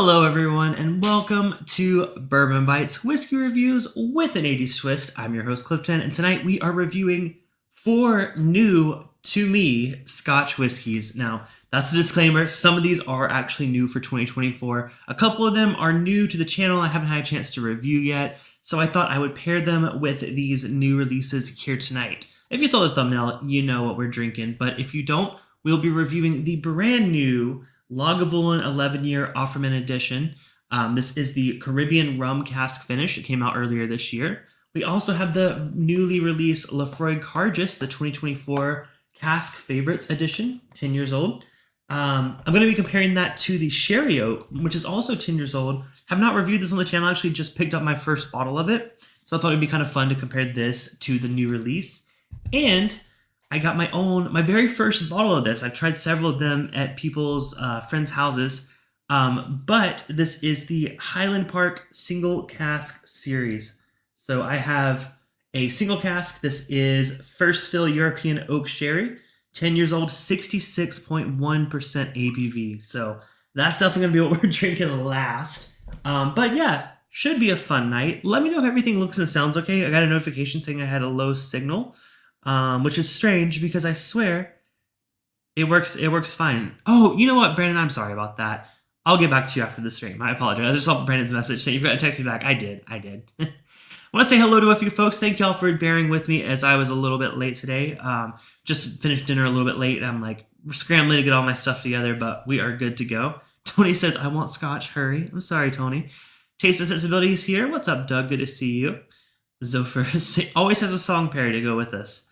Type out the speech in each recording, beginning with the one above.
Hello everyone and welcome to Bourbon Bites Whiskey Reviews with an 80s twist. I'm your host Clifton and tonight we are reviewing 4 new to me Scotch whiskeys. Now that's a disclaimer, some of these are actually new for 2024. A couple of them are new to the channel I haven't had a chance to review yet, so I thought I would pair them with these new releases here tonight. If you saw the thumbnail, you know what we're drinking, but if you don't, we'll be reviewing the brand new Lagavulin 11-year Offerman edition. This is the Caribbean rum cask finish. It came out earlier this year. We also have the newly released Laphroaig Cairdeas, the 2024 Cask Favorites edition, 10 years old. I'm going to be comparing that to the Sherry Oak, which is also 10 years old. Have not reviewed this on the channel. I actually just picked up my first bottle of it. So I thought it'd be kind of fun to compare this to the new release. And I got my very first bottle of this. I've tried several of them at people's friends' houses, but this is the Highland Park Single Cask Series. So I have a single cask. This is First Fill European Oak Sherry, 10 years old, 66.1% ABV. So that's definitely going to be what we're drinking last. But yeah, should be a fun night. Let me know if everything looks and sounds okay. I got a notification saying I had a low signal. Which is strange because I swear it works fine. Oh, you know what, Brandon? I'm sorry about that. I'll get back to you after the stream. I apologize. I just saw Brandon's message saying you forgot to text me back. I did. I want to say hello to a few folks. Thank y'all for bearing with me as I was a little bit late today. Just finished dinner a little bit late. I'm like scrambling to get all my stuff together, but we are good to go. Tony says, I want scotch. Hurry. I'm sorry, Tony. Taste and Sensibilities here. What's up, Doug? Good to see you. Zophyr always has a song parody to go with us.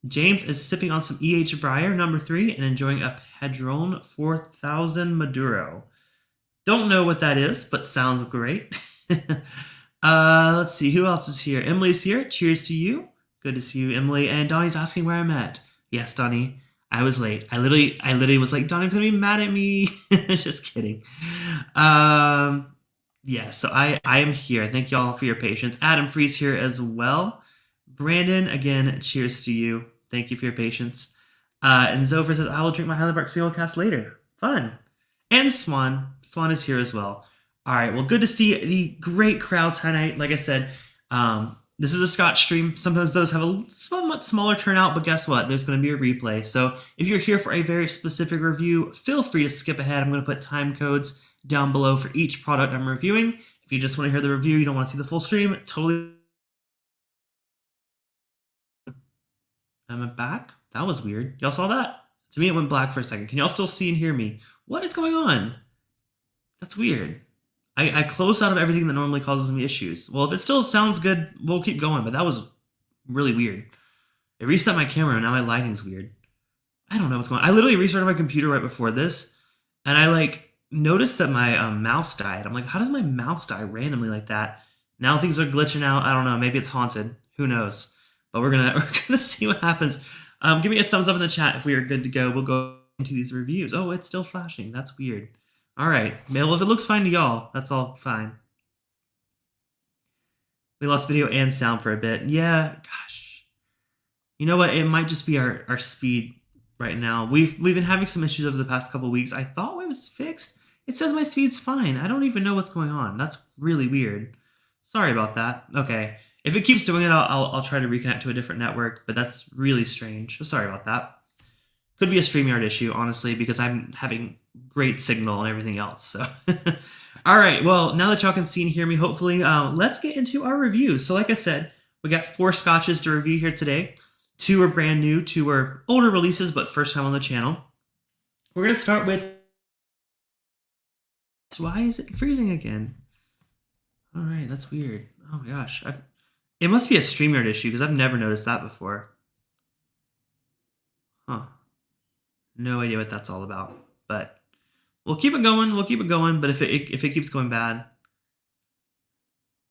James is sipping on some E.H. Breyer, number 3, and enjoying a Padron 4000 Maduro. Don't know what that is, but sounds great. Let's see, who else is here? Emily's here. Cheers to you. Good to see you, Emily. And Donnie's asking where I'm at. Yes, Donnie, I was late. I literally was like, Donnie's going to be mad at me. Just kidding. Yeah, so I am here. Thank y'all for your patience. Adam Free's here as well. Brandon, again, cheers to you. Thank you for your patience. And Zophyr says, I will drink my Highland Park single cast later. Fun. And Swan. Swan is here as well. All right, well, good to see the great crowd tonight. Like I said, this is a Scotch stream. Sometimes those have a somewhat smaller turnout, but guess what? There's going to be a replay. So if you're here for a very specific review, feel free to skip ahead. I'm going to put time codes down below for each product I'm reviewing. If you just want to hear the review, you don't want to see the full stream, totally. I'm back. That was weird. Y'all saw that? To me, it went black for a second. Can y'all still see and hear me? What is going on? That's weird. I closed out of everything that normally causes me issues. Well, if it still sounds good, we'll keep going, but that was really weird. It reset my camera, and now my lighting's weird. I don't know what's going on. I literally restarted my computer right before this, and I noticed that my mouse died. I'm like, how does my mouse die randomly like that? Now things are glitching out. I don't know. Maybe it's haunted. Who knows? But we're gonna see what happens. Give me a thumbs up in the chat if we are good to go. We'll go into these reviews. Oh, it's still flashing. That's weird. All right. Well, if it looks fine to y'all, that's all fine. We lost video and sound for a bit. Yeah, gosh. You know what? It might just be our speed right now. We've been having some issues over the past couple weeks. I thought it was fixed. It says my speed's fine. I don't even know what's going on. That's really weird. Sorry about that. Okay. If it keeps doing it, I'll try to reconnect to a different network, but that's really strange. So sorry about that. Could be a StreamYard issue, honestly, because I'm having great signal and everything else. So, all right. Well, now that y'all can see and hear me, hopefully, let's get into our reviews. So like I said, we got 4 scotches to review here today. 2 are brand new, 2 are older releases, but first time on the channel. We're going to start with... Why is it freezing again? All right, that's weird. Oh my gosh. It must be a StreamYard issue because I've never noticed that before. Huh. No idea what that's all about. But we'll keep it going. We'll keep it going. But if it keeps going bad,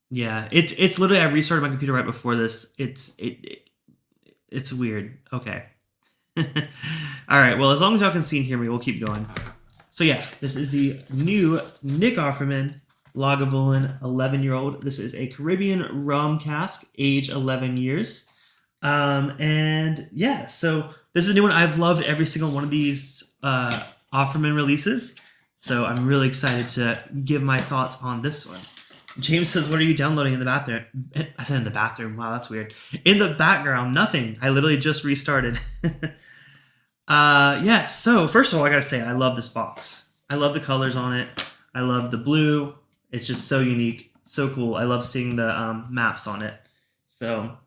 yeah, it's literally I restarted my computer right before this. It's weird. Okay. All right. Well, as long as y'all can see and hear me, we'll keep going. So yeah, this is the new Nick Offerman Lagavulin 11-year-old. This is a Caribbean rum cask, age 11 years. And yeah, so this is a new one. I've loved every single one of these Offerman releases. So I'm really excited to give my thoughts on this one. James says, "What are you downloading in the bathroom?" I said in the bathroom. Wow, that's weird. In the background, nothing. I literally just restarted. Yeah. So first of all, I gotta say, I love this box. I love the colors on it. I love the blue. It's just so unique, so cool. I love seeing the maps on it. So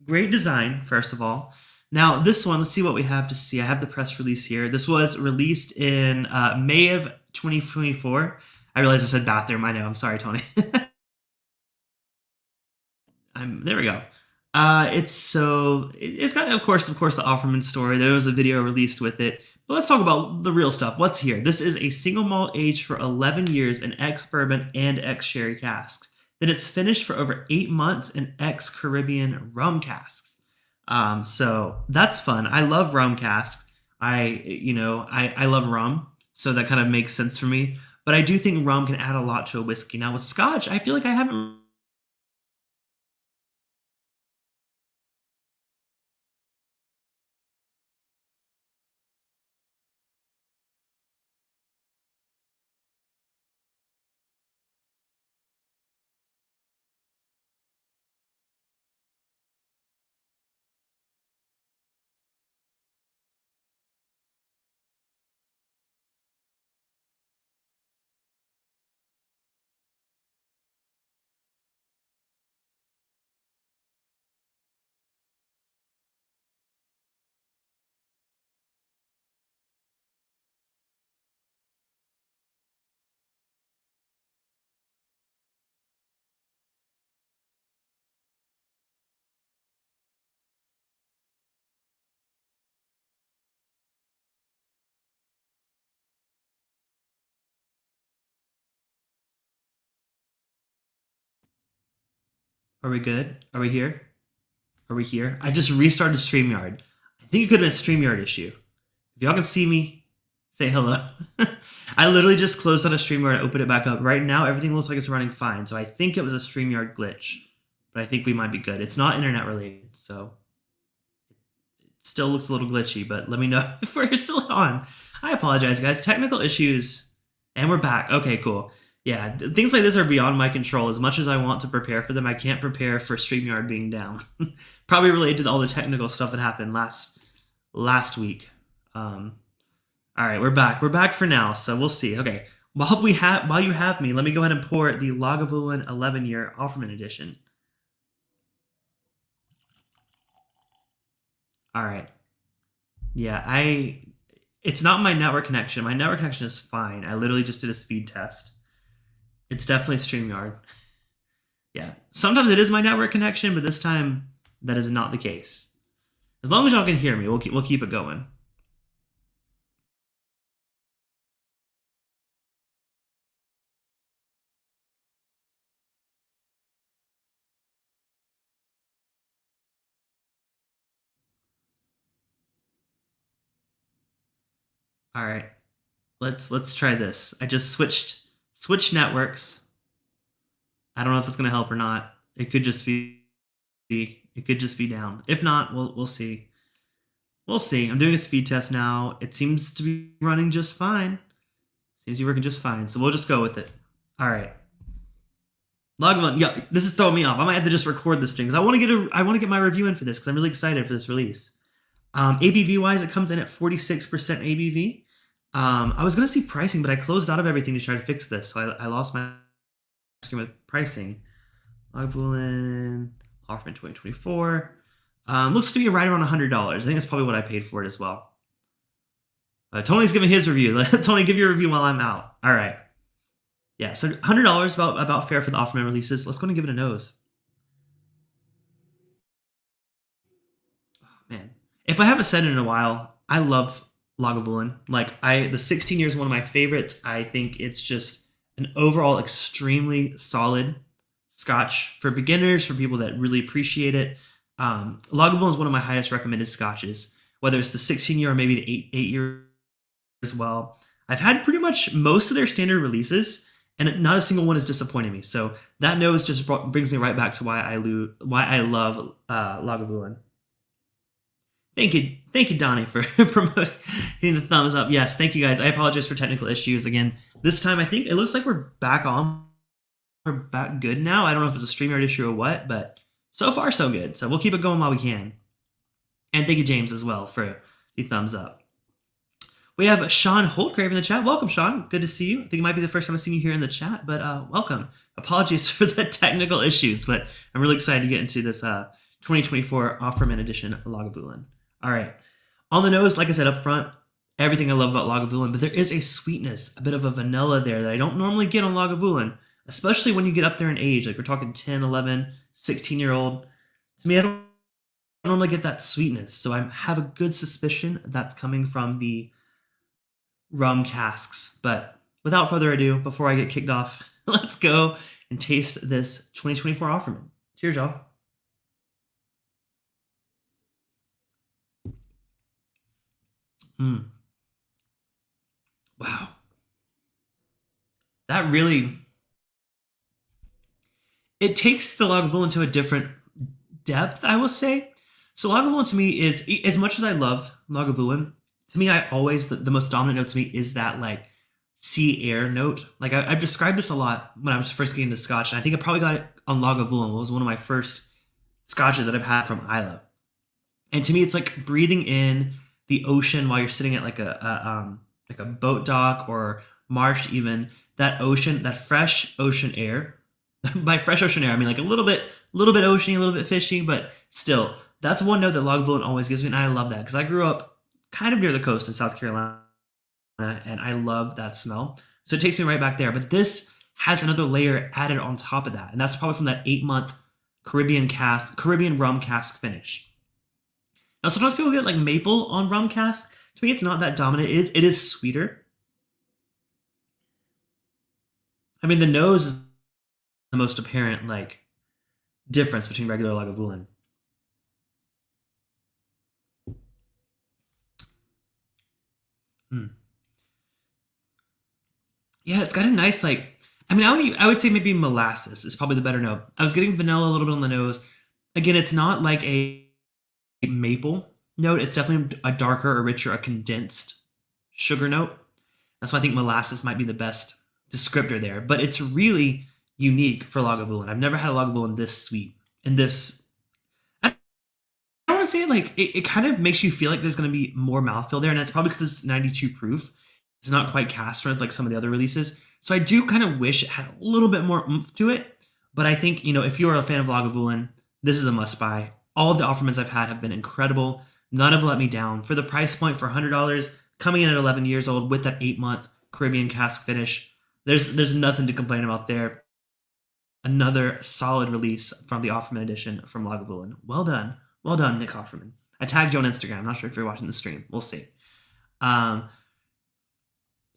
great design, first of all. Now this one, let's see what we have to see. I have the press release here. This was released in May of 2024. I realized I said bathroom. I know. I'm sorry, Tony. There we go. It's got of course the Offerman story. There was a video released with it. But let's talk about the real stuff. What's here? This is a single malt aged for 11 years in ex-bourbon and ex-sherry casks. Then it's finished for over 8 months in ex-Caribbean rum casks. So that's fun. I love rum casks. I love rum, so that kind of makes sense for me. But I do think rum can add a lot to a whiskey. Now with Scotch, I feel like I haven't. Are we good? Are we here? Are we here? I just restarted StreamYard. I think it could have been a StreamYard issue. If y'all can see me, say hello. I literally just closed out a StreamYard and opened it back up. Right now, everything looks like it's running fine. So I think it was a StreamYard glitch. But I think we might be good. It's not internet related, so it still looks a little glitchy, but let me know if we're still on. I apologize, guys. Technical issues. And we're back. Okay, cool. Yeah, things like this are beyond my control. As much as I want to prepare for them, I can't prepare for StreamYard being down. Probably related to all the technical stuff that happened last week. All right, we're back. We're back for now, so we'll see. Okay, while you have me, let me go ahead and pour the Lagavulin 11-year Offerman edition. All right. Yeah, it's not my network connection. My network connection is fine. I literally just did a speed test. It's definitely StreamYard. Yeah. Sometimes it is my network connection, but this time that is not the case. As long as y'all can hear me, we'll keep it going. All right. Let's try this. I just switched networks. I don't know if it's gonna help or not. It could just be down. If not, we'll see. We'll see. I'm doing a speed test now. It seems to be running just fine. Seems to be working just fine. So we'll just go with it. All right. Lagavulin, yeah, this is throwing me off. I might have to just record this thing because I want to get my review in for this because I'm really excited for this release. ABV wise, it comes in at 46% ABV. I was gonna see pricing, but I closed out of everything to try to fix this, so I lost my screen with pricing. Lagavulin Offerman 2024 looks to be right around $100. I think that's probably what I paid for it as well. Tony's giving his review. Tony, give your review while I'm out. All right. Yeah, so $100 about fair for the Offerman releases. Let's go and give it a nose. Oh, man, if I haven't said it in a while, I love Lagavulin. The 16 years is one of my favorites. I think it's just an overall extremely solid Scotch for beginners, for people that really appreciate it. Lagavulin is one of my highest recommended Scotches, whether it's the 16-year or maybe the 8-year as well. I've had pretty much most of their standard releases, and not a single one has disappointed me. So that nose just brings me right back to why I love Lagavulin. Thank you, Donnie, for promoting, hitting the thumbs up. Yes, thank you guys. I apologize for technical issues again. This time, I think it looks like we're back on. We're back good now. I don't know if it's a StreamYard issue or what, but so far so good. So we'll keep it going while we can. And thank you, James, as well, for the thumbs up. We have Sean Holtgrave in the chat. Welcome, Sean. Good to see you. I think it might be the first time I've seen you here in the chat, but welcome. Apologies for the technical issues, but I'm really excited to get into this 2024 Offerman edition Lagavulin. All right. On the nose, like I said up front, everything I love about Lagavulin, but there is a sweetness, a bit of a vanilla there that I don't normally get on Lagavulin, especially when you get up there in age. Like we're talking 10, 11, 16-year-old. To me, I don't normally get that sweetness, so I have a good suspicion that's coming from the rum casks. But without further ado, before I get kicked off, let's go and taste this 2024 Offerman. Cheers, y'all. Wow. That really, it takes the Lagavulin to a different depth, I will say. So Lagavulin to me is, as much as I love Lagavulin, to me, I always, the most dominant note to me is that like sea air note. Like I've described this a lot when I was first getting into Scotch, and I think I probably got it on Lagavulin. It was one of my first Scotches that I've had from Islay. And to me, it's like breathing in the ocean while you're sitting at like a boat dock or marsh even. That ocean, that fresh ocean air. By fresh ocean air, I mean like a little bit oceany, a little bit fishy, but still, that's one note that Lagavulin always gives me, and I love that because I grew up kind of near the coast in South Carolina, and I love that smell. So it takes me right back there. But this has another layer added on top of that, and that's probably from that 8-month Caribbean rum cask finish. Now, sometimes people get like maple on rum cask. To me, it's not that dominant. It is sweeter. I mean, the nose is the most apparent like difference between regular Lagavulin. Yeah, it's got a nice like. I mean, I would say maybe molasses is probably the better note. I was getting vanilla a little bit on the nose. Again, it's not like a maple note. It's definitely a darker, a richer, a condensed sugar note. That's why I think molasses might be the best descriptor there. But it's really unique for Lagavulin. I've never had a Lagavulin this sweet and this. I don't want to say it like it kind of makes you feel like there's going to be more mouthfeel there, and that's probably because it's 92 proof. It's not quite cast strength like some of the other releases. So I do kind of wish it had a little bit more oomph to it. But I think, if you're a fan of Lagavulin, this is a must buy. All of the Offermans I've had have been incredible. None have let me down. For the price point, for $100, coming in at 11 years old with that 8-month Caribbean cask finish, there's nothing to complain about there. Another solid release from the Offerman edition from Lagavulin. Well done, Nick Offerman. I tagged you on Instagram. I'm not sure if you're watching the stream. We'll see.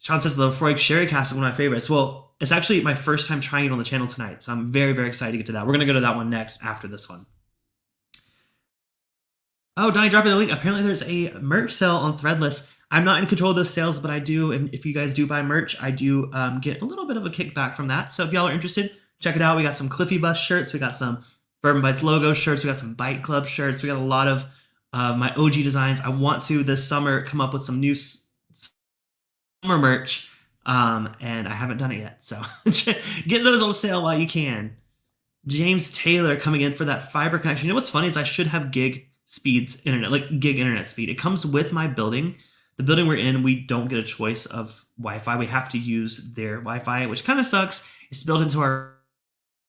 Sean says the Laphroaig Sherry Cask is one of my favorites. Well, it's actually my first time trying it on the channel tonight, so I'm very, very excited to get to that. We're going to go to that one next after this one. Oh, Donnie dropping the link. Apparently there's a merch sale on Threadless. I'm not in control of those sales, but I do, and if you guys do buy merch, I do get a little bit of a kickback from that. So if y'all are interested, check it out. We got some Cliffy Bus shirts. We got some Bourbon Bites logo shirts. We got some Bite Club shirts. We got a lot of my OG designs. I want to, this summer, come up with some new summer merch, and I haven't done it yet, so get those on sale while you can. James Taylor coming in for that fiber connection. You know what's funny is I should have gig internet speed. It comes with my building. The building we're in, we don't get a choice of Wi-Fi. We have to use their Wi-Fi, which kind of sucks. It's built into our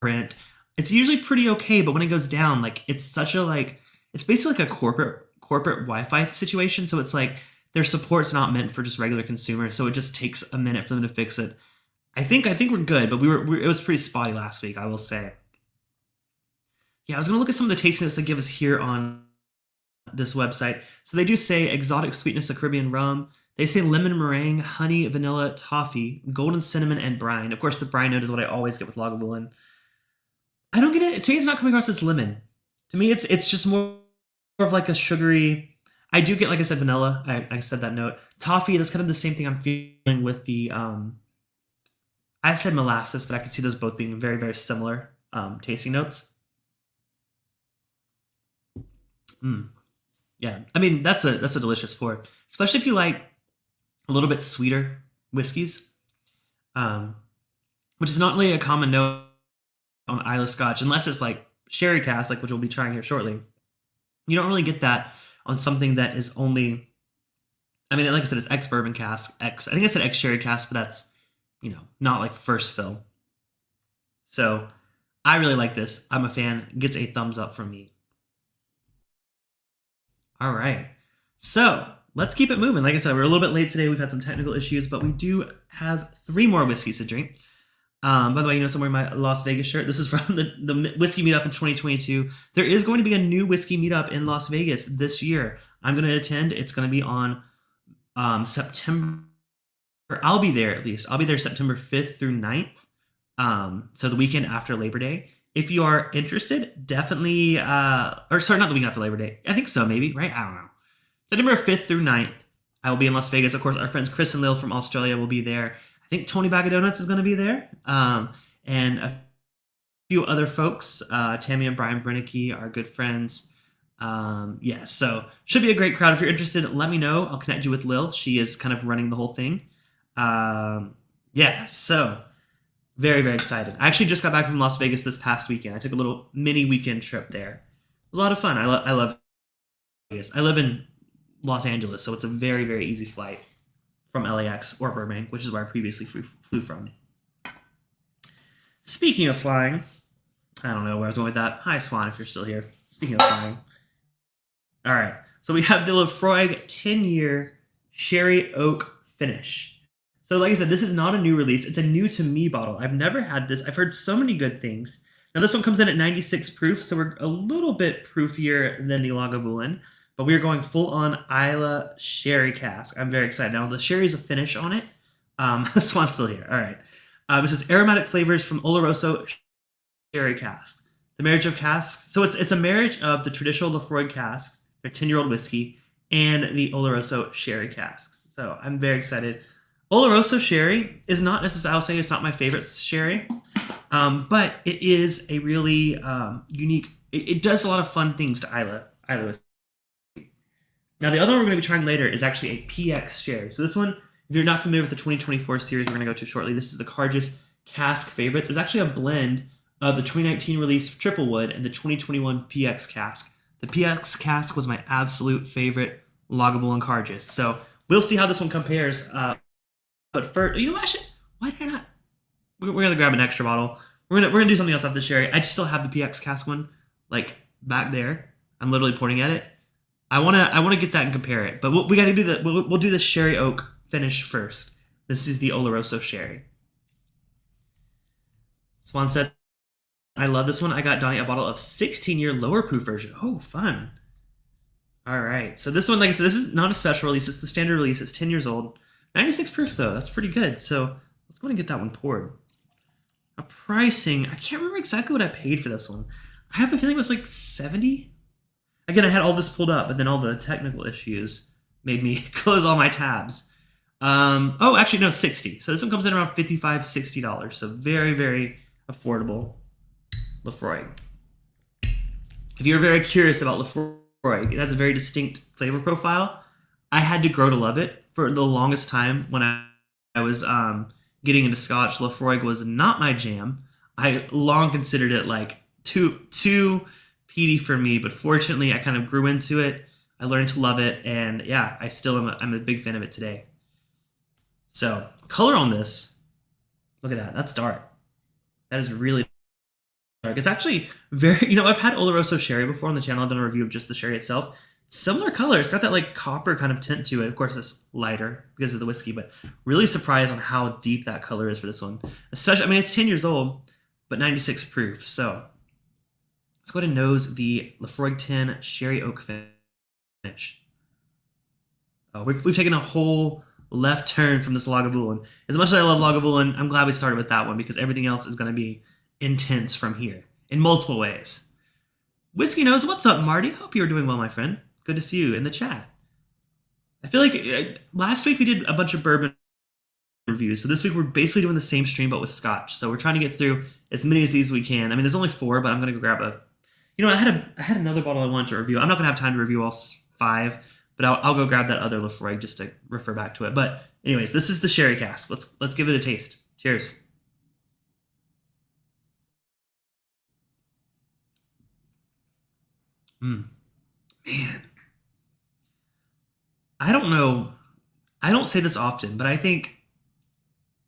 rent. It's usually pretty okay, but when it goes down, like it's such a it's basically like a corporate Wi-Fi situation. So it's like their support's not meant for just regular consumers, so it just takes a minute for them to fix it. I think we're good, but it was pretty spotty last week, I will say. Yeah, I was gonna look at some of the tasting notes they give us here on this website. So they do say exotic sweetness of Caribbean rum. They say lemon meringue, honey, vanilla, toffee, golden cinnamon, and brine. Of course, the brine note is what I always get with Lagavulin. I don't get it. To me, it's not coming across as lemon. To me, it's just more of like a sugary. I do get, like I said, vanilla. I said that note. Toffee, that's kind of the same thing I'm feeling with the, I said molasses, but I can see those both being very, very similar tasting notes. Yeah, I mean that's a delicious pour, especially if you like a little bit sweeter whiskeys, um, which is not really a common note on Islay Scotch unless it's like sherry cask, like which we'll be trying here shortly. You don't really get that on something that is only. I mean, like I said, it's ex bourbon cask, ex. I think I said ex sherry cask, but that's not like first fill. So I really like this. I'm a fan. Gets a thumbs up from me. All right. So let's keep it moving. Like I said, we're a little bit late today. We've had some technical issues, but we do have 3 more whiskeys to drink. By the way, I'm wearing my Las Vegas shirt. This is from the whiskey meetup in 2022. There is going to be a new whiskey meetup in Las Vegas this year. I'm going to attend. It's going to be on September. I'll be there at least. I'll be there September 5th through 9th. So the weekend after Labor Day. If you are interested, definitely, or sorry, not the weekend after Labor Day. I think so, maybe, right? I don't know. September 5th through 9th, I will be in Las Vegas. Of course, our friends Chris and Lil from Australia will be there. I think Tony Bag of Donuts is going to be there. And a few other folks, Tammy and Brian Brennicky, are good friends. Yeah, so should be a great crowd. If you're interested, let me know. I'll connect you with Lil. She is kind of running the whole thing. Yeah, so very, very excited. I actually just got back from Las Vegas this past weekend. I took a little mini weekend trip there. It was a lot of fun. I love Vegas. I live in Los Angeles, so it's a very, very easy flight from LAX or Burbank, which is where I previously flew from. Speaking of flying, I don't know where I was going with that. Hi, Swan, if you're still here. Speaking of flying. All right, so we have the Laphroaig 10-year Sherry Oak finish. So like I said, this is not a new release. It's a new to me bottle. I've never had this. I've heard so many good things. Now this one comes in at 96 proof, so we're a little bit proofier than the Lagavulin, but we are going full on Islay sherry cask. I'm very excited. Now the sherry is a finish on it. Swan's still here. All right. This is aromatic flavors from Oloroso sherry cask. The marriage of casks. So it's a marriage of the traditional Laphroaig casks, their 10-year-old whiskey, and the Oloroso sherry casks. So I'm very excited. Oloroso sherry is not necessarily, I'll say it's not my favorite sherry, but it is a really unique, it does a lot of fun things to Islay whiskey. Now the other one we're going to be trying later is actually a PX sherry. So this one, if you're not familiar with the 2024 series we're going to go to shortly, this is the Cairdeas Cask Favorites. It's actually a blend of the 2019 release Triple Wood and the 2021 PX Cask. The PX Cask was my absolute favorite Lagavulin Cairdeas. So we'll see how this one compares. But first, actually, why did I not? We're gonna grab an extra bottle. We're gonna do something else off the sherry. I just still have the PX cask one, like back there. I'm literally pointing at it. I wanna get that and compare it. But we gotta do the we'll do the sherry oak finish first. This is the Oloroso sherry. Swan says, I love this one. I got Donnie a bottle of 16-year lower proof version. Oh, fun. All right. So this one, like I said, this is not a special release. It's the standard release. It's 10 years old. 96 proof, though. That's pretty good. So let's go ahead and get that one poured. Now, pricing, I can't remember exactly what I paid for this one. I have a feeling it was like 70. Again, I had all this pulled up, but then all the technical issues made me close all my tabs. Oh, actually, no, 60. So this one comes in around $55, $60. So very, very affordable Laphroaig. If you're very curious about Laphroaig, it has a very distinct flavor profile. I had to grow to love it. For the longest time when I was getting into Scotch, Laphroaig was not my jam. I long considered it like too peaty for me, but fortunately I kind of grew into it. I learned to love it, and yeah, I still am I'm a big fan of it today. So, color on this, look at that. That's dark. That is really dark. It's actually very, I've had Oloroso sherry before on the channel. I've done a review of just the sherry itself. Similar color. It's got that like copper kind of tint to it. Of course, it's lighter because of the whiskey, but really surprised on how deep that color is for this one. Especially, I mean, it's 10 years old, but 96 proof. So let's go ahead and nose the Laphroaig 10 Sherry Oak finish. Oh, we've taken a whole left turn from this Lagavulin. As much as I love Lagavulin, I'm glad we started with that one because everything else is going to be intense from here in multiple ways. Whiskey Nose, what's up, Marty? Hope you're doing well, my friend. Good to see you in the chat. I feel like last week we did a bunch of bourbon reviews. So this week we're basically doing the same stream, but with Scotch. So we're trying to get through as many of these as we can. I mean, there's only 4, but I'm going to go grab I had another bottle I wanted to review. I'm not going to have time to review all 5, but I'll go grab that other Laphroaig just to refer back to it. But anyways, this is the sherry cask. Let's give it a taste. Cheers. Man, I don't know. I don't say this often, but I think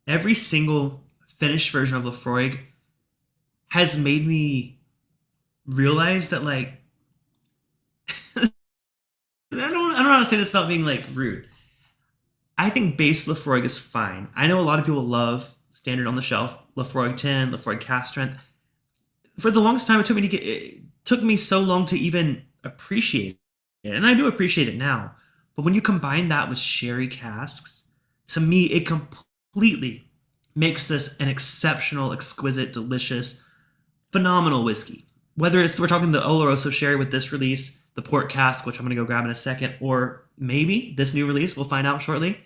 every single finished version of Laphroaig has made me realize that, like, I don't know how to say this without being like rude. I think base Laphroaig is fine. I know a lot of people love standard on the shelf Laphroaig 10, Laphroaig cask strength. For the longest time, it took me so long to even appreciate it, and I do appreciate it now. But when you combine that with sherry casks, to me, it completely makes this an exceptional, exquisite, delicious, phenomenal whiskey. Whether it's we're talking the Oloroso sherry with this release, the port cask, which I'm going to go grab in a second, or maybe this new release, we'll find out shortly.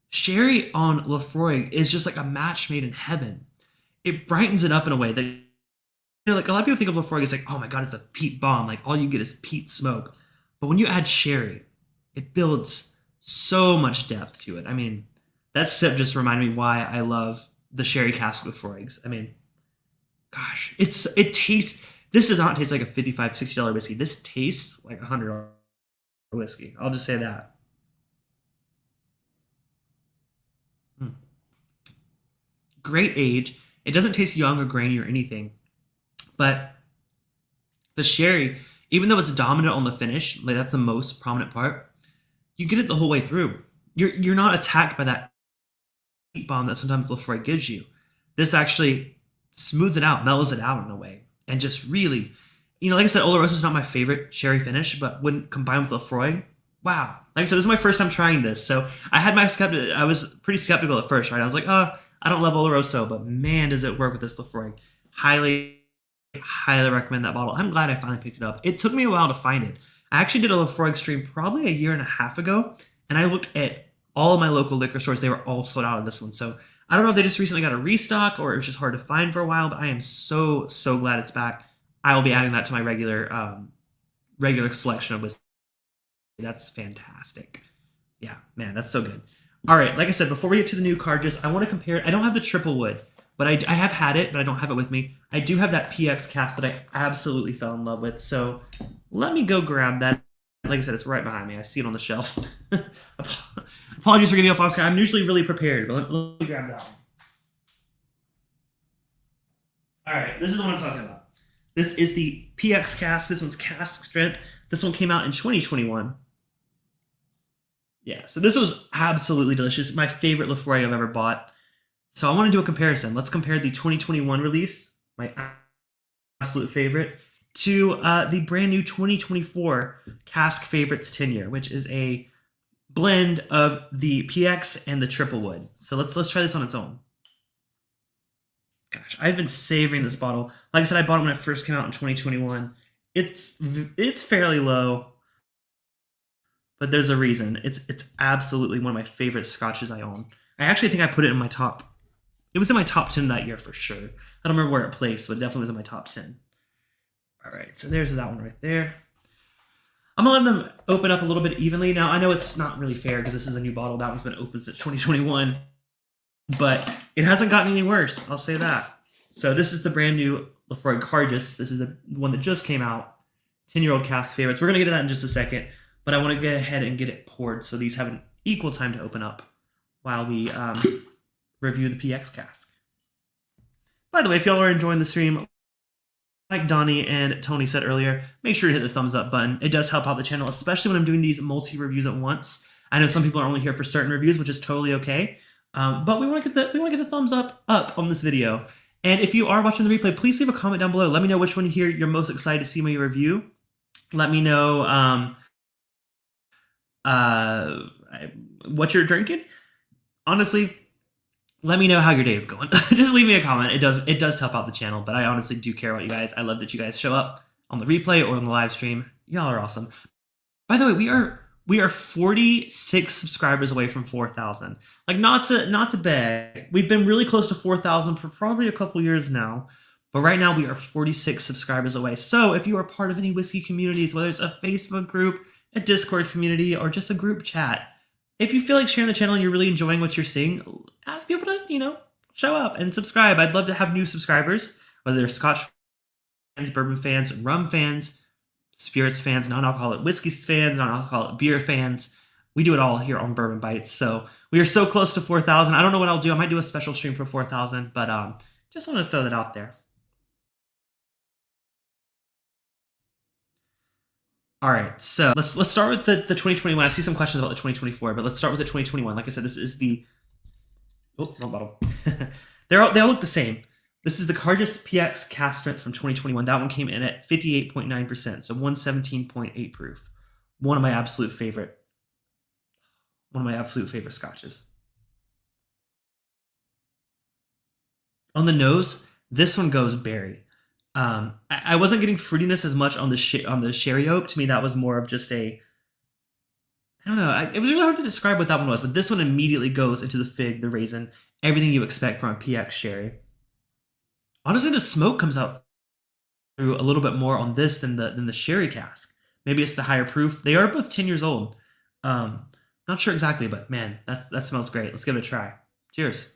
Sherry on Laphroaig is just like a match made in heaven. It brightens it up in a way that, you know, like a lot of people think of Laphroaig as like, oh my god, it's a peat bomb. Like all you get is peat smoke. But when you add sherry, it builds so much depth to it. I mean, that sip just reminded me why I love the sherry cask Laphroaigs. I mean, gosh, it tastes. This does not taste like a $55, $60 whiskey. This tastes like a $100 whiskey. I'll just say that. Great age. It doesn't taste young or grainy or anything. But the sherry, even though it's dominant on the finish, like that's the most prominent part, you get it the whole way through. You're not attacked by that heat bomb that sometimes Laphroaig gives you. This actually smooths it out, mellows it out in a way, and just really, you know, like I said, Oloroso is not my favorite sherry finish, but when combined with Laphroaig, wow. Like I said, this is my first time trying this, so I was pretty skeptical at first, right? I was like, I don't love Oloroso, but man, does it work with this Laphroaig. Highly recommend that bottle. I'm glad I finally picked it up. It took me a while to find it. I actually did a Laphroaig stream probably a year and a half ago, and I looked at all of my local liquor stores. They were all sold out of this one. So I don't know if they just recently got a restock or it was just hard to find for a while, but I am so glad it's back. I will be adding that to my regular selection of whiskey. That's fantastic. Yeah, man, that's so good. All right, like I said, before we get to the new Cairdeas, I want to compare. I don't have the triple wood, but I have had it, but I don't have it with me. I do have that PX cask that I absolutely fell in love with. So let me go grab that. Like I said, it's right behind me. I see it on the shelf. Apologies for getting off Oscar. I'm usually really prepared, but let me grab that one. All right, this is the one I'm talking about. This is the PX cask. This one's cask strength. This one came out in 2021. Yeah, so this was absolutely delicious. My favorite Laphroaig I've ever bought. So I want to do a comparison. Let's compare the 2021 release, my absolute favorite, to the brand new 2024 Cask Favorites 10-year, which is a blend of the PX and the triple wood. So let's try this on its own. Gosh, I've been savoring this bottle. Like I said, I bought it when it first came out in 2021. It's fairly low, but there's a reason. It's absolutely one of my favorite scotches I own. I actually think I put it in my top. It was in my top 10 that year for sure. I don't remember where it placed, but it definitely was in my top 10. All right, so there's that one right there. I'm gonna let them open up a little bit evenly. Now, I know it's not really fair because this is a new bottle. That one's been open since 2021, but it hasn't gotten any worse. I'll say that. So this is the brand new Laphroaig Cairdeas. This is the one that just came out. 10-year-old cask favorites. We're gonna get to that in just a second, but I want to go ahead and get it poured so these have an equal time to open up while we review the PX cask. By the way, if y'all are enjoying the stream, like Donnie and Tony said earlier, make sure to hit the thumbs up button. It does help out the channel, especially when I'm doing these multi-reviews at once. I know some people are only here for certain reviews, which is totally okay. But we want to get the thumbs up on this video. And if you are watching the replay, please leave a comment down below. Let me know which one here you're most excited to see me review. Let me know what you're drinking. Honestly, let me know how your day is going. Just leave me a comment. It does help out the channel, but I honestly do care about you guys. I love that you guys show up on the replay or on the live stream. Y'all are awesome. By the way, we are 46 subscribers away from 4,000. Like, not to beg. We've been really close to 4,000 for probably a couple years now. But right now we are 46 subscribers away. So if you are part of any whiskey communities, whether it's a Facebook group, a Discord community, or just a group chat. If you feel like sharing the channel and you're really enjoying what you're seeing, ask people to, show up and subscribe. I'd love to have new subscribers, whether they're Scotch fans, bourbon fans, rum fans, spirits fans, non-alcoholic whiskey fans, non-alcoholic beer fans. We do it all here on Bourbon Bites. So we are so close to 4,000. I don't know what I'll do. I might do a special stream for 4,000, but just want to throw that out there. All right, so let's start with the 2021. I see some questions about the 2024, but let's start with the 2021. Like I said, this is the wrong bottle. they all look the same. This is the Cairdeas PX Cask Strength from 2021. That one came in at 58.9%, so 117.8 proof. One of my absolute favorite scotches. On the nose, this one goes berry. I wasn't getting fruitiness as much on the sherry oak. To me, that was more of just I don't know. It was really hard to describe what that one was, but this one immediately goes into the fig, the raisin, everything you expect from a PX sherry. Honestly, the smoke comes out through a little bit more on this than the sherry cask. Maybe it's the higher proof. They are both 10 years old. Not sure exactly, but man, that smells great. Let's give it a try. Cheers.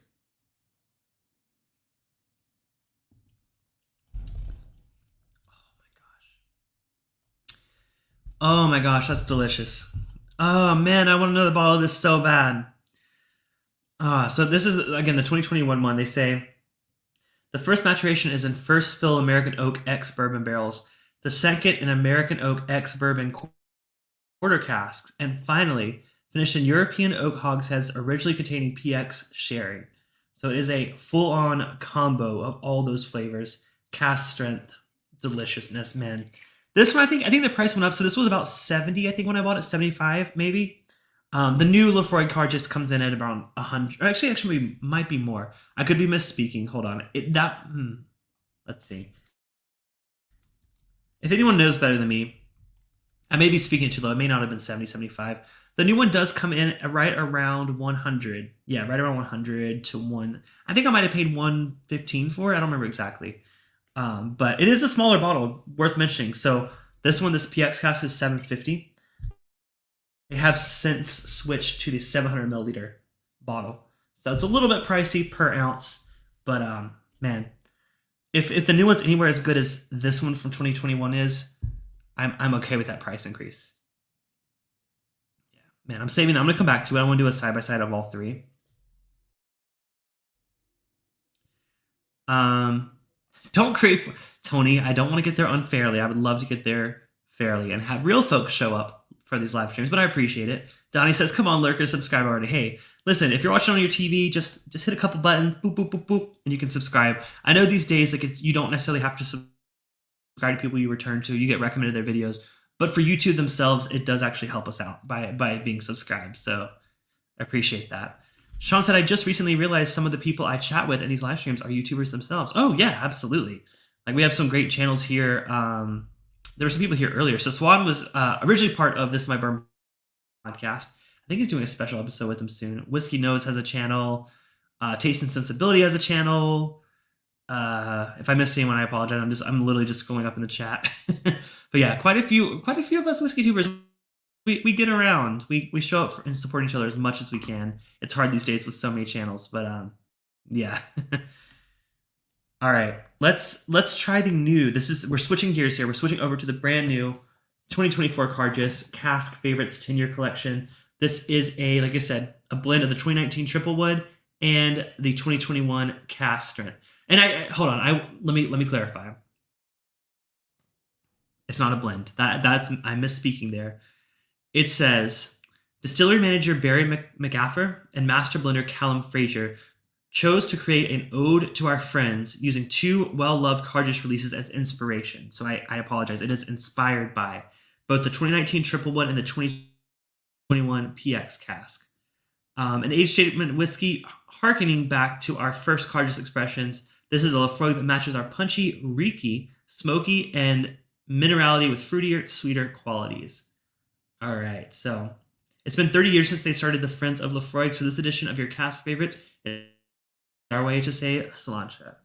Oh my gosh, that's delicious. Oh man, I want another bottle of this so bad. So this is, again, the 2021 one. They say, the first maturation is in first fill American Oak X bourbon barrels, the second in American Oak X bourbon quarter casks, and finally finished in European oak hogsheads originally containing PX sherry. So it is a full-on combo of all those flavors, cask strength, deliciousness, man. This one, I think the price went up. So this was about 70, I think, when I bought it, 75 maybe. The new Laphroaig card just comes in at around 100. Actually, might be more. I could be misspeaking. Hold on. Let's see. If anyone knows better than me, I may be speaking too low. It may not have been 70, 75. The new one does come in right around 100. Yeah, right around 100 to 1. I think I might have paid 115 for it. I don't remember exactly. But it is a smaller bottle, worth mentioning. So this PX cask is $750. They have since switched to the 700 milliliter bottle. So it's a little bit pricey per ounce. But man, if the new one's anywhere as good as this one from 2021 is, I'm okay with that price increase. Yeah, man, I'm saving that. I'm going to come back to it. I want to do a side-by-side of all three. Don't create, Tony, I don't want to get there unfairly. I would love to get there fairly and have real folks show up for these live streams, but I appreciate it. Donnie says, come on, lurker, subscribe already. Hey, listen, if you're watching on your TV, just hit a couple buttons, boop, boop, boop, boop, and you can subscribe. I know these days, you don't necessarily have to subscribe to people you return to. You get recommended their videos. But for YouTube themselves, it does actually help us out by being subscribed. So I appreciate that. Sean said, I just recently realized some of the people I chat with in these live streams are YouTubers themselves. Oh, yeah, absolutely. Like, we have some great channels here. There were some people here earlier. So Swan was originally part of This Is My Bourbon podcast. I think he's doing a special episode with him soon. Whiskey Nose has a channel. Taste and Sensibility has a channel. If I missed anyone, I apologize. I'm literally just scrolling up in the chat. But yeah, quite a few of us whiskey tubers. We get around. We show up and support each other as much as we can. It's hard these days with so many channels, but yeah. All right, let's try the new. We're switching gears here. We're switching over to the brand new 2024 Cairdeas Cask Favorites 10-year collection. This is like I said, a blend of the 2019 Triple Wood and the 2021 Cask Strength. And hold on, let me clarify. It's not a blend. I'm misspeaking there. It says, distillery manager Barry McGaffer and master blender Callum Fraser chose to create an ode to our friends using two well-loved Cairdeas releases as inspiration. So I apologize. It is inspired by both the 2019 Triple Wood and the 2021 PX cask. An age statement whiskey harkening back to our first Cairdeas expressions. This is a Laphroaig that matches our punchy, reeky, smoky, and minerality with fruitier, sweeter qualities. All right, so it's been 30 years since they started the Friends of Laphroaig, so this edition of your cask favorites is our way to say cilantro.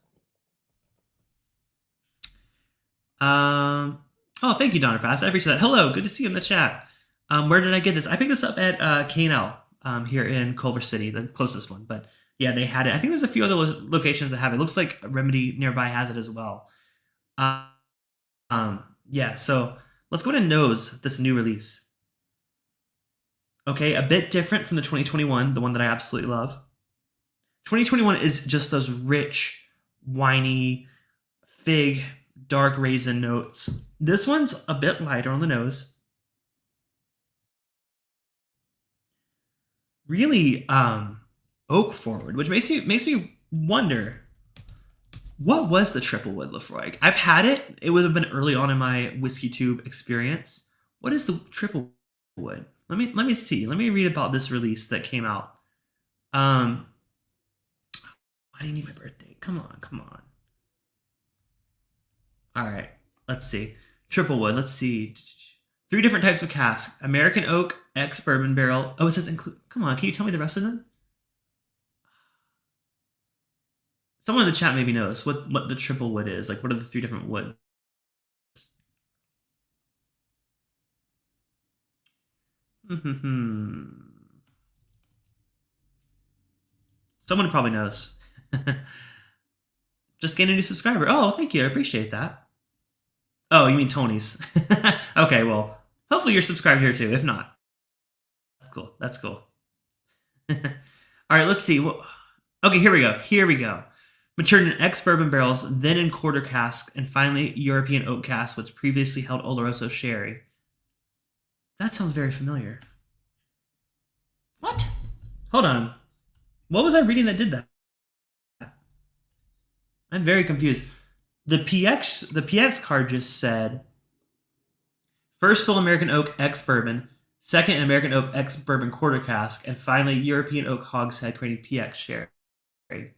Oh, thank you, Donner Pass. I appreciate that. Hello, good to see you in the chat. Where did I get this? I picked this up at K&L here in Culver City, the closest one. But yeah, they had it. I think there's a few other locations that have it. It looks like Remedy nearby has it as well. Um, yeah, so let's go to nose this new release. Okay, a bit different from the 2021, the one that I absolutely love. 2021 is just those rich, winey, fig, dark raisin notes. This one's a bit lighter on the nose. Really oak forward, which makes me wonder what was the triple wood Laphroaig. I've had it. It would have been early on in my whiskey tube experience. What is the triple wood? Let me see. Let me read about this release that came out. Why do you need my birthday? Come on, come on. All right, let's see. Triple wood. Let's see. Three different types of cask: American oak, ex bourbon barrel. Oh, it says include. Come on, can you tell me the rest of them? Someone in the chat maybe knows what the triple wood is. Like, what are the three different woods? Someone probably knows. Just gained a new subscriber. Oh, thank you. I appreciate that. Oh, you mean Tony's? Okay, well, hopefully you're subscribed here too. If not, that's cool. That's cool. All right, let's see. Okay, here we go. Here we go. Matured in ex-bourbon barrels, then in quarter cask, and finally European oak cask, which previously held Oloroso sherry. That sounds very familiar. What? Hold on. What was I reading that did that? I'm very confused. The PX card just said first full American oak ex bourbon, second American oak ex bourbon quarter cask, and finally European oak hogshead creating PX sherry.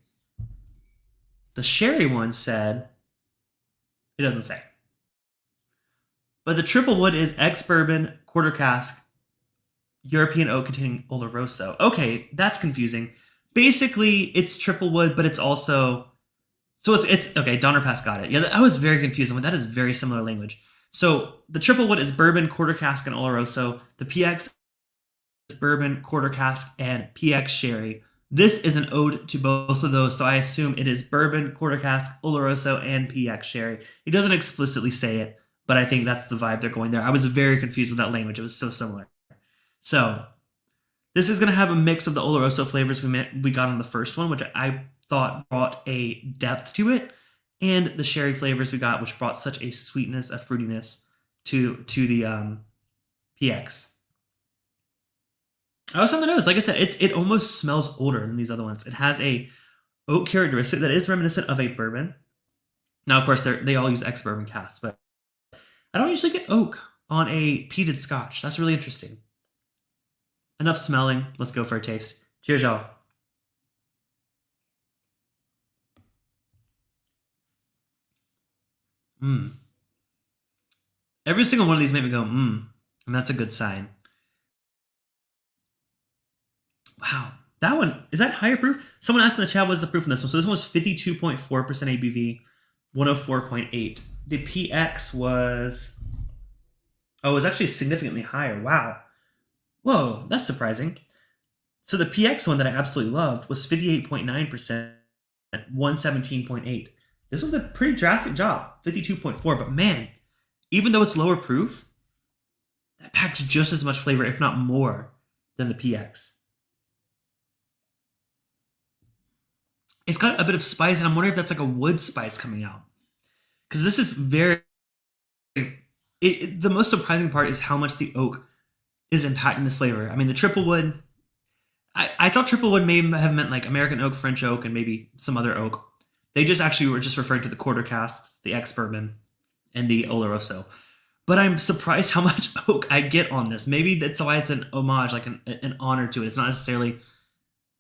The sherry one said it doesn't say. But the triple wood is ex bourbon quarter cask, European oak containing Oloroso. Okay, that's confusing. Basically, it's triple wood, but it's also it's okay. Donner Pass got it. Yeah, I was very confused. I'm like, that is very similar language. So the triple wood is bourbon, quarter cask, and Oloroso. The PX is bourbon, quarter cask, and PX sherry. This is an ode to both of those, so I assume it is bourbon, quarter cask, Oloroso, and PX sherry. It doesn't explicitly say it, but I think that's the vibe they're going there. I was very confused with that language. It was so similar. So this is going to have a mix of the Oloroso flavors we got on the first one, which I thought brought a depth to it, and the sherry flavors we got, which brought such a sweetness, a fruitiness to the PX. I was on the nose. Like I said, it almost smells older than these other ones. It has a oak characteristic that is reminiscent of a bourbon. Now, of course, they all use ex-bourbon casks, but I don't usually get oak on a peated scotch. That's really interesting. Enough smelling. Let's go for a taste. Cheers, y'all. Every single one of these made me go, and that's a good sign. Wow. That one, is that higher proof? Someone asked in the chat, what's the proof in this one? So this one was 52.4% ABV, 104.8. The PX was, it was actually significantly higher. Wow. Whoa, that's surprising. So the PX one that I absolutely loved was 58.9%, 117.8. This was a pretty drastic job, 52.4. But man, even though it's lower proof, that packs just as much flavor, if not more, than the PX. It's got a bit of spice, and I'm wondering if that's like a wood spice coming out. Because this is very... the most surprising part is how much the oak is impacting this flavor. I mean, the triple wood... I thought triple wood may have meant like American oak, French oak, and maybe some other oak. They just actually were just referring to the quarter casks, the ex-bourbon, and the Oloroso. But I'm surprised how much oak I get on this. Maybe that's why it's an homage, like an honor to it. It's not necessarily...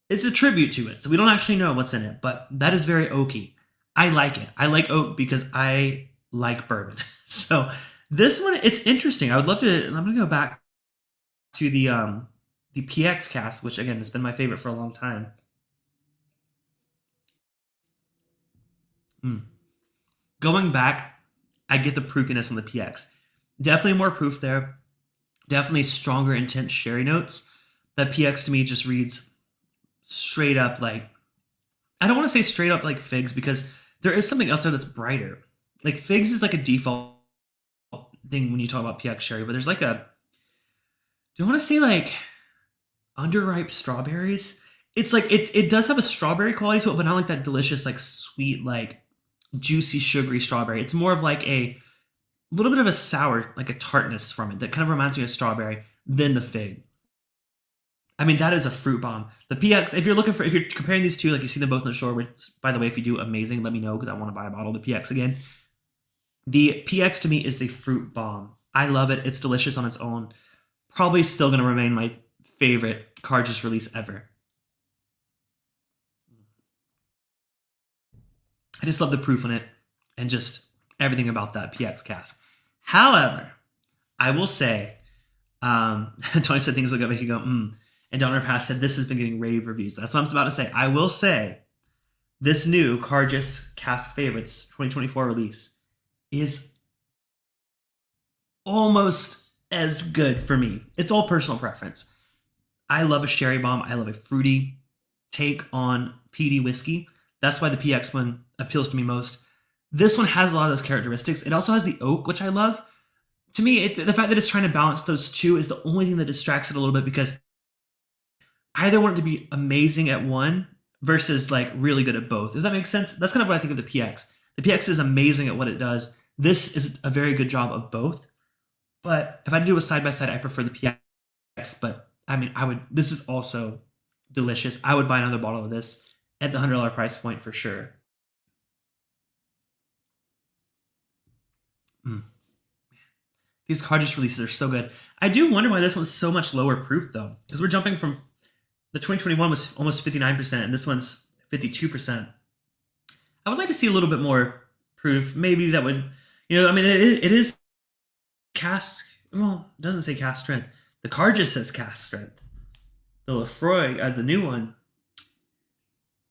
It's a tribute to it, so we don't actually know what's in it, but that is very oaky. I like it. I like oak because I like bourbon. So this one, it's interesting. I would love to... I'm going to go back to the PX cask, which again has been my favorite for a long time. Going back, I get the proofiness on the PX. Definitely more proof there. Definitely stronger, intense sherry notes. That PX to me just reads straight up like, I don't want to say straight up like figs because there is something else there that's brighter. Like figs is like a default thing when you talk about PX sherry, but there's like a, do you want to say like underripe strawberries? It's like it does have a strawberry quality to it, but not like that delicious, like sweet, like juicy, sugary strawberry. It's more of like a little bit of a sour, like a tartness from it that kind of reminds me of strawberry than the fig. I mean, that is a fruit bomb. The PX, if you're comparing these two, like you see them both on the shore, which, by the way, if you do, amazing, let me know because I want to buy a bottle of the PX again. The PX to me is the fruit bomb. I love it. It's delicious on its own. Probably still going to remain my favorite Cairdeas release ever. I just love the proof on it and just everything about that PX cask. However, I will say, Tony said things like that make you go, And Donner Pass said this has been getting rave reviews. That's what I'm about to say. I will say this new Cairdeas Cask Favorites 2024 release is almost as good for me. It's all personal preference. I love a sherry bomb. I love a fruity take on peaty whiskey. That's why the PX one appeals to me most. This one has a lot of those characteristics. It also has the oak, which I love. To me, the fact that it's trying to balance those two is the only thing that distracts it a little bit because I either want it to be amazing at one versus like really good at both. Does that make sense? That's kind of what I think of the PX. The PX is amazing at what it does. This is a very good job of both. But if I do a side by side, I prefer the PX. But I mean, this is also delicious. I would buy another bottle of this at the $100 price point for sure. These Cairdeas releases are so good. I do wonder why this one's so much lower proof though, because we're jumping from the 2021 was almost 59%, and this one's 52%. I would like to see a little bit more proof. Maybe that would, I mean, it is cask. Well, it doesn't say cask strength. The Cairdeas says cask strength. The Laphroaig, the new one,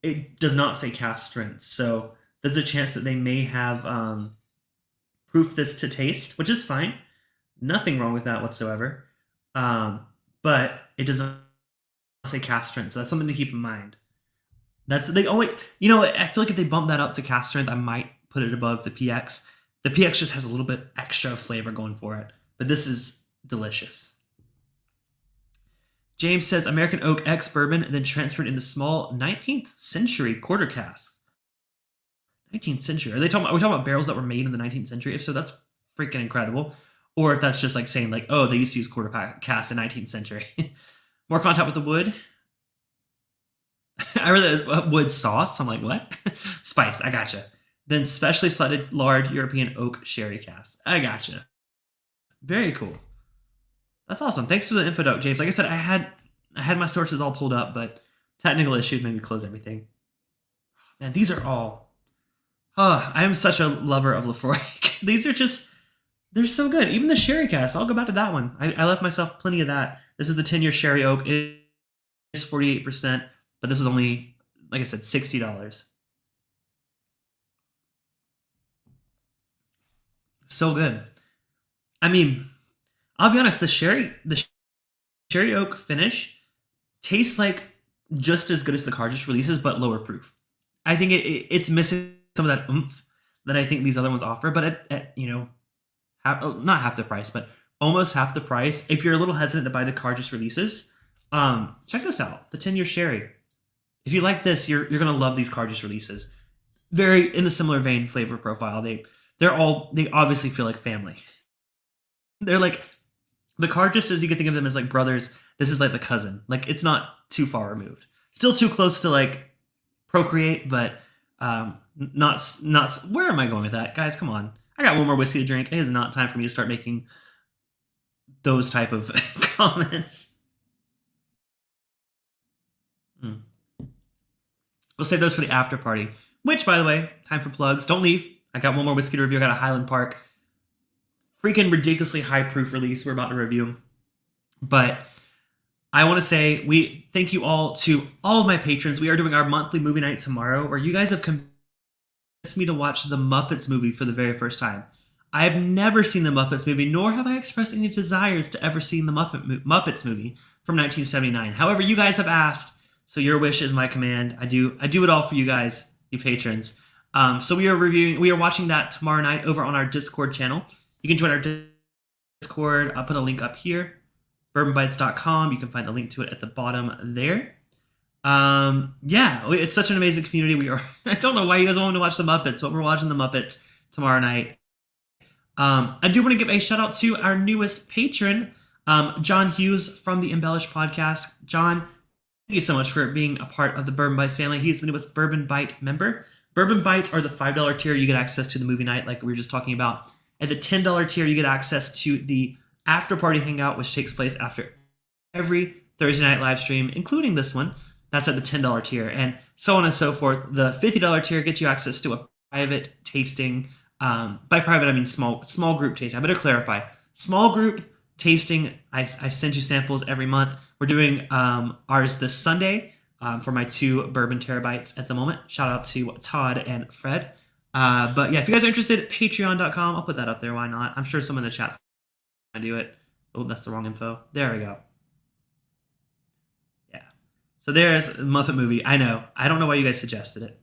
it does not say cask strength. So there's a chance that they may have proofed this to taste, which is fine. Nothing wrong with that whatsoever. But it does not say cask strength, so that's something to keep in mind. That's the only, I feel like if they bump that up to cask strength, I might put it above the PX. The PX just has a little bit extra flavor going for it, but this is delicious. James says American Oak X bourbon and then transferred into small 19th century quarter casks. 19th century. Are we talking about barrels that were made in the 19th century? If so, that's freaking incredible. Or if that's just like saying like, oh, they used to use quarter casks in the 19th century. More contact with the wood. I read that as wood sauce. I'm like, what? Spice. I gotcha. Then specially selected large European oak sherry cask. I gotcha. Very cool. That's awesome. Thanks for the info, Doc James. Like I said, I had my sources all pulled up, but technical issues made me close everything. Man, these are all. I am such a lover of Laphroaig. These are just. They're so good. Even the sherry cask. I'll go back to that one. I left myself plenty of that. This is the 10-year sherry oak. It is 48%, but this was only, like I said, $60. So good. I mean, I'll be honest. The sherry oak finish tastes like just as good as the Cairdeas releases, but lower proof. I think it's missing some of that oomph that I think these other ones offer, but at not half the price, but almost half the price. If you're a little hesitant to buy the Cairdeas releases, check this out, the 10-year sherry. If you like this, you're gonna love these Cairdeas releases. Very in the similar vein flavor profile. They obviously feel like family. They're like the Cairdeas, as you can think of them as like brothers. This is like the cousin. Like it's not too far removed. Still too close to like procreate, but not. Where am I going with that, guys? Come on. I got one more whiskey to drink. It is not time for me to start making those type of comments. We'll save those for the after party. Which, by the way, time for plugs. Don't leave. I got one more whiskey to review. I got a Highland Park. Freaking ridiculously high proof release we're about to review. But I want to say we thank you all to all of my patrons. We are doing our monthly movie night tomorrow where you guys have convinced me to watch the Muppets movie for the very first time. I've never seen the Muppets movie, nor have I expressed any desires to ever see the Muppets movie from 1979. However, you guys have asked, so your wish is my command. I do it all for you guys, you patrons. So we are watching that tomorrow night over on our Discord channel. You can join our Discord. I'll put a link up here, bourbonbites.com. You can find the link to it at the bottom there. Yeah, it's such an amazing community. I don't know why you guys want to watch the Muppets, but we're watching the Muppets tomorrow night. I do want to give a shout out to our newest patron, John Hughes from the Embellish podcast. John, thank you so much for being a part of the Bourbon Bites family. He's the newest Bourbon Bite member. Bourbon Bites are the $5 tier. You get access to the movie night like we were just talking about. At the $10 tier, you get access to the after party hangout, which takes place after every Thursday night live stream, including this one. That's at the $10 tier, and so on and so forth. The $50 tier gets you access to a private tasting. By private, I mean small group tasting. I better clarify. Small group tasting. I send you samples every month. We're doing ours this Sunday for my 2 bourbon terabytes at the moment. Shout out to Todd and Fred. But yeah, if you guys are interested, patreon.com. I'll put that up there. Why not? I'm sure someone in the chat's going to do it. Oh, that's the wrong info. There we go. Yeah. So there's Muppet movie. I know. I don't know why you guys suggested it.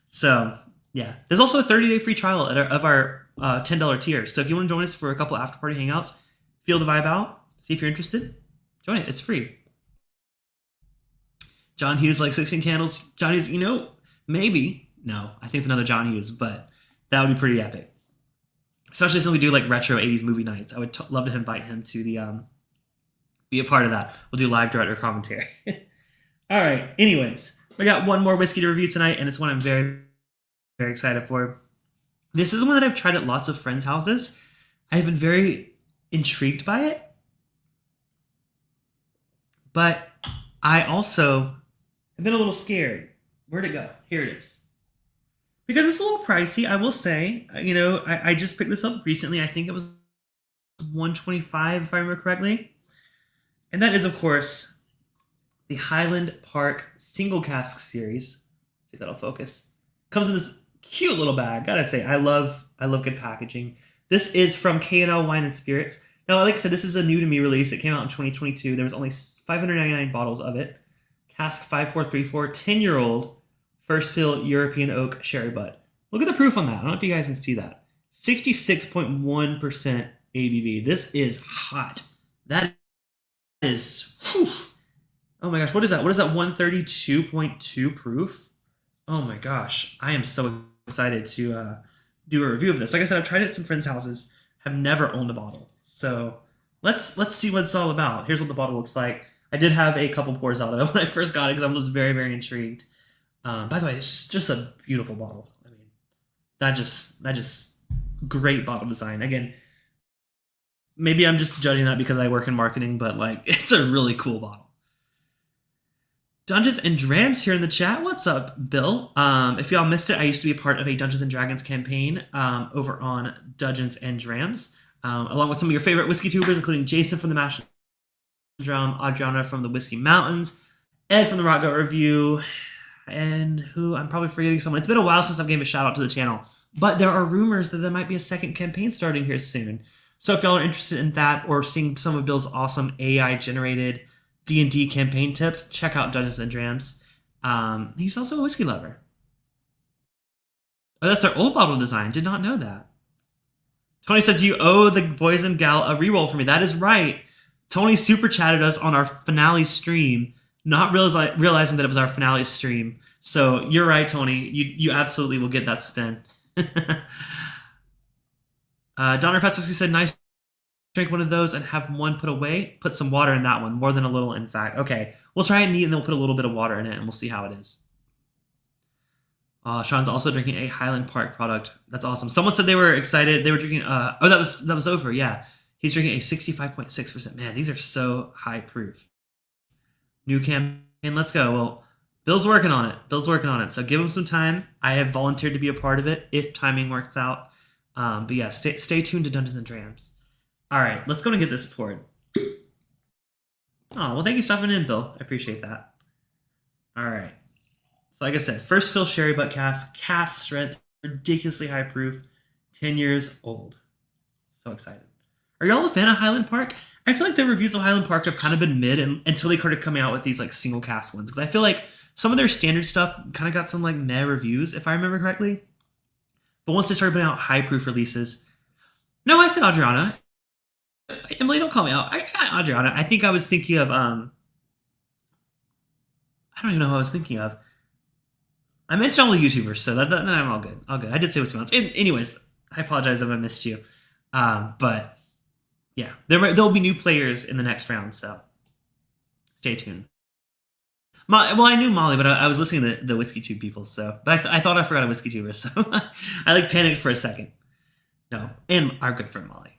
So yeah, there's also a 30-day free trial of our $10 tier. So if you want to join us for a couple after party hangouts, feel the vibe out, see if you're interested, join it. It's free. John Hughes like 16 candles. John Hughes, maybe. No, I think it's another John Hughes, but that would be pretty epic. Especially since we do like retro 80s movie nights. I would love to invite him to the be a part of that. We'll do live director commentary. All right. Anyways, we got one more whiskey to review tonight, and it's one I'm very, very excited for. This is one that I've tried at lots of friends' houses. I've been very intrigued by it, but I also have been a little scared. Where'd it go? Here it is. Because it's a little pricey, I will say. I just picked this up recently. I think it was $125, if I remember correctly. And that is, of course, the Highland Park Single Cask Series. See if that'll focus. Comes in this cute little bag. Gotta say, I love good packaging. This is from K&L Wine and Spirits. Now, like I said, this is a new to me release. It came out in 2022. There was only 599 bottles of it. Cask 5434, 10-year-old first fill European oak sherry butt. Look at the proof on that. I don't know if you guys can see that. 66.1% ABV. This is hot. That is, whew. Oh my gosh, what is that? What is that? 132.2 proof? Oh my gosh, I am so excited to do a review of this. Like I said, I've tried it at some friends' houses. Have never owned a bottle. So let's see what it's all about. Here's what the bottle looks like. I did have a couple pours out of it when I first got it because I was very, very intrigued. By the way, it's just a beautiful bottle. I mean, that just great bottle design. Again, maybe I'm just judging that because I work in marketing, but like, it's a really cool bottle. Dungeons and Drams here in the chat. What's up, Bill? If y'all missed it, I used to be a part of a Dungeons and Dragons campaign over on Dungeons and Drams, along with some of your favorite whiskey tubers, including Jason from the Mash Drum, Adriana from the Whiskey Mountains, Ed from the Rock Gut Review, and who I'm probably forgetting someone. It's been a while since I've given a shout out to the channel, but there are rumors that there might be a second campaign starting here soon. So if y'all are interested in that or seeing some of Bill's awesome AI generated D&D campaign tips, check out Dungeons and Drams. He's also a whiskey lover. Oh, that's their old bottle design. Did not know that. Tony says you owe the boys and gal a reroll for me. That is right. Tony super chatted us on our finale stream, not realizing that it was our finale stream. So you're right, Tony. You absolutely will get that spin. Donner Pesky said, nice. Drink one of those and have one put away. Put some water in that one. More than a little, in fact. Okay. We'll try it neat and then we'll put a little bit of water in it and we'll see how it is. Sean's also drinking a Highland Park product. That's awesome. Someone said they were excited. They were drinking, that was over. Yeah. He's drinking a 65.6%. Man, these are so high proof. New campaign, let's go. Well, Bill's working on it. So give him some time. I have volunteered to be a part of it if timing works out. But yeah, stay tuned to Dungeons and Drams. All right, let's go and get this poured. Oh, well, thank you for stopping in, Bill. I appreciate that. All right. So like I said, first fill sherry butt cask strength, ridiculously high proof, 10 years old. So excited. Are y'all a fan of Highland Park? I feel like the reviews of Highland Park have kind of been mid until they started coming out with these like single cask ones. Because I feel like some of their standard stuff kind of got some like meh reviews, if I remember correctly. But once they started putting out high proof releases, no, I said Adriana. Emily, don't call me out. Adriana. I think I was thinking of I don't even know who I was thinking of. I mentioned all the YouTubers, so I'm all good. All good. I did say what's else. Anyways, I apologize if I missed you. But yeah, there'll be new players in the next round, so stay tuned. Well, I knew Molly, but I was listening to the Whiskey Tube people, so but I thought I forgot a Whiskey Tuber, so I like panicked for a second. No, and our good friend Molly.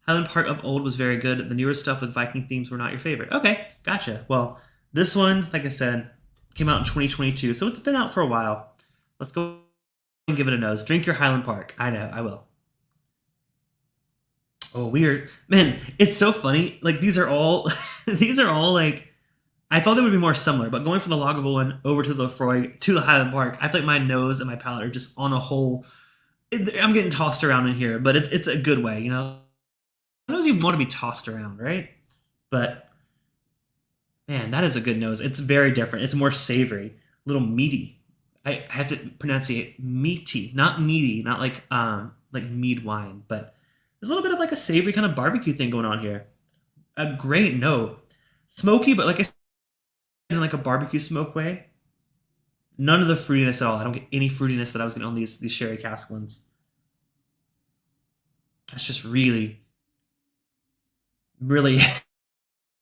Highland Park of old was very good. The newer stuff with Viking themes were not your favorite. Okay, gotcha. Well, this one, like I said, came out in 2022, so it's been out for a while. Let's go and give it a nose. Drink your Highland Park. I know, I will. Oh, weird. Man, it's so funny. Like, these are all like, I thought they would be more similar, but going from the Lagavulin over to the Laphroaig to the Highland Park, I feel like my nose and my palate are just on a whole. I'm getting tossed around in here, but it's a good way, you know? Sometimes you want to be tossed around, right? But, man, that is a good nose. It's very different. It's more savory, a little meaty. I have to pronounce it meaty, not meaty, not like mead wine, but there's a little bit of like a savory kind of barbecue thing going on here. A great note. Smoky, but like I said, in like a barbecue smoke way. None of the fruitiness at all. I don't get any fruitiness that I was getting on these sherry cask ones. That's just really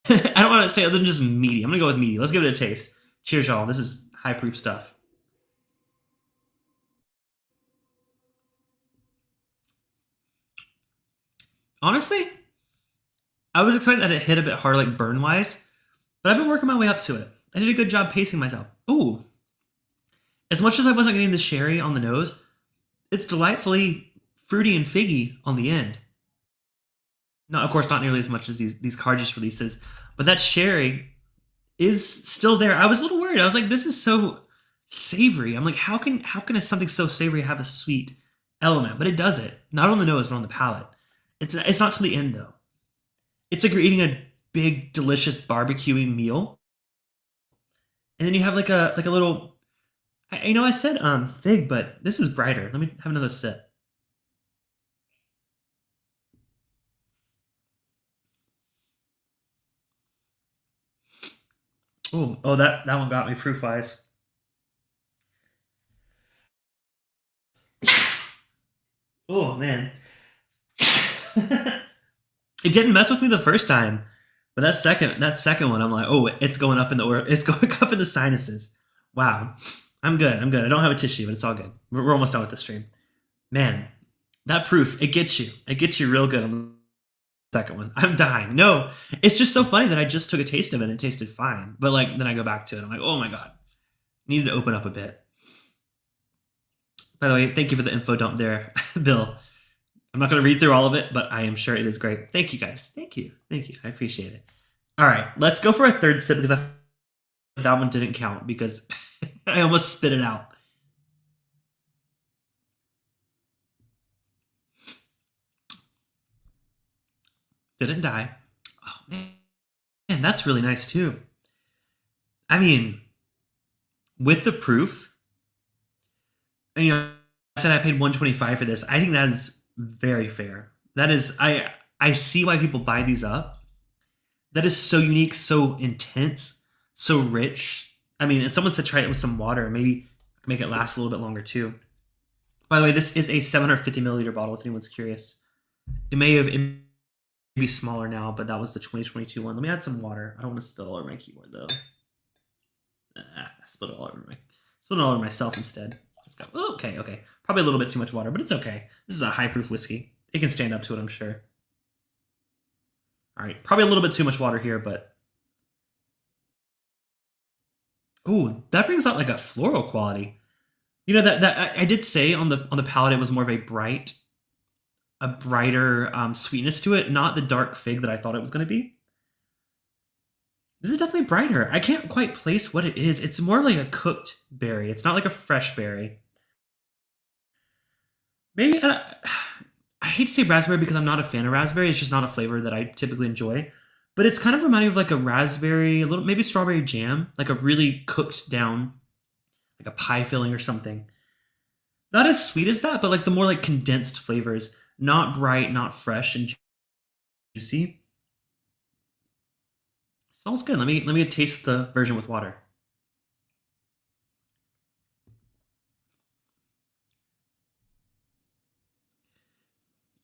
I don't want to say other than just meaty. I'm gonna go with meaty. Let's give it a taste. Cheers, y'all. This is high proof stuff. Honestly, I was excited that it hit a bit hard, like burn wise, but I've been working my way up to it. I did a good job pacing myself. Ooh, as much as I wasn't getting the sherry on the nose, it's delightfully fruity and figgy on the end. No, of course, not nearly as much as these Cairdeas releases, but that sherry is still there. I was a little worried. I was like, this is so savory. I'm like, how can something so savory have a sweet element? But it does it. Not on the nose, but on the palate. It's not till the end though. It's like you're eating a big, delicious barbecuing meal, and then you have like a little. I said fig, but this is brighter. Let me have another sip. Oh, that one got me proof wise. Oh man, it didn't mess with me the first time, but that second one, I'm like, oh, it's going up in it's going up in the sinuses. Wow, I'm good. I'm good. I don't have a tissue, but it's all good. We're almost done with the stream. Man, that proof, it gets you. It gets you real good on the second one. I'm dying. No, it's just so funny that I just took a taste of it and it tasted fine, but like then I go back to it. I'm like, oh my god, needed to open up a bit. By the way, thank you for the info dump there, Bill. I'm not going to read through all of it, but I am sure it is great. Thank you, guys. Thank you. Thank you. I appreciate it. All right, let's go for a third sip because that one didn't count because I almost spit it out. Didn't die. Oh, man, that's really nice too. I mean, with the proof, you know, I said I paid 125 for this. I think that is very fair. That is, I see why people buy these up. That is so unique, so intense, so rich. I mean, and someone said try it with some water, maybe make it last a little bit longer too. By the way, this is a 750 milliliter bottle. If anyone's curious, it may be smaller now, but that was the 2022 one. Let me add some water. I don't want to spill all over my keyboard though. I spilled it all over myself instead. Okay. Probably a little bit too much water, but it's okay. This is a high proof whiskey. It can stand up to it, I'm sure. All right, probably a little bit too much water here, but ooh, that brings out like a floral quality. You know that I did say on the palate it was more of a brighter sweetness to it, not the dark fig that I thought it was going to be. This is definitely brighter. I can't quite place what it is. It's more like a cooked berry. It's not like a fresh berry. Maybe I hate to say raspberry because I'm not a fan of raspberry. It's just not a flavor that I typically enjoy. But it's kind of reminding me of like a raspberry, a little maybe strawberry jam, like a really cooked down, like a pie filling or something. Not as sweet as that, but like the more like condensed flavors, not bright, not fresh and juicy. Smells good. Let me taste the version with water.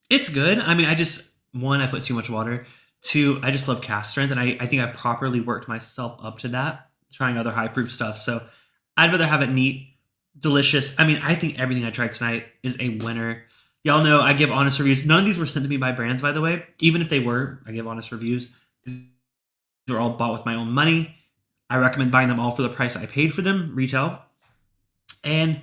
It's good. I mean, I just one, I put too much water. Two, I just love cast strength, and I think I properly worked myself up to that, trying other high proof stuff. So I'd rather have it neat, delicious. I mean, I think everything I tried tonight is a winner. Y'all know I give honest reviews. None of these were sent to me by brands, by the way. Even if they were, I give honest reviews. These are all bought with my own money. I recommend buying them all for the price I paid for them, retail. And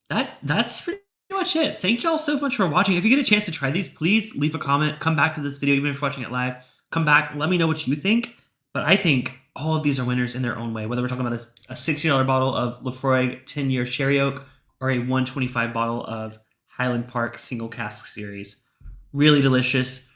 that's pretty much it. Thank y'all so much for watching. If you get a chance to try these, please leave a comment. Come back to this video, even if you're watching it live. Come back, let me know what you think. But I think all of these are winners in their own way. Whether we're talking about a $60 bottle of Laphroaig 10-year sherry oak or a 125 bottle of Highland Park single cask series. Really delicious,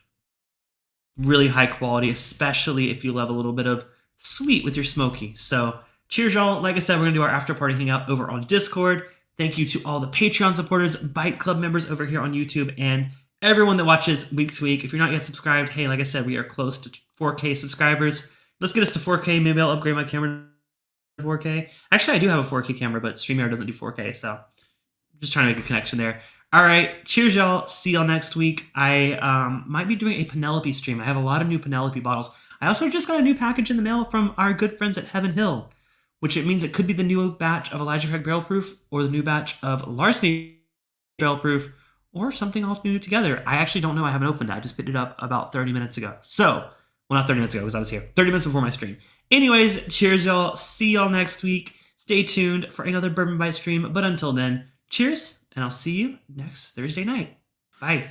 really high quality, especially if you love a little bit of sweet with your smoky. So cheers, y'all. Like I said, we're going to do our after party hangout over on Discord. Thank you to all the Patreon supporters, Bite Club members over here on YouTube, and everyone that watches week to week. If you're not yet subscribed, hey, like I said, we are close to 4K subscribers. Let's get us to 4K. Maybe I'll upgrade my camera to 4K. Actually, I do have a 4K camera, but StreamYard doesn't do 4K, so I'm just trying to make a connection there. All right, cheers, y'all. See y'all next week. I might be doing a Penelope stream. I have a lot of new Penelope bottles. I also just got a new package in the mail from our good friends at Heaven Hill, which it means it could be the new batch of Elijah Craig Barrel Proof or the new batch of Larceny Barrel Proof or something else new together. I actually don't know. I haven't opened it. I just picked it up about 30 minutes ago. So, well, not 30 minutes ago because I was here. 30 minutes before my stream. Anyways, cheers, y'all. See y'all next week. Stay tuned for another Bourbon Bite stream. But until then, cheers, and I'll see you next Thursday night. Bye.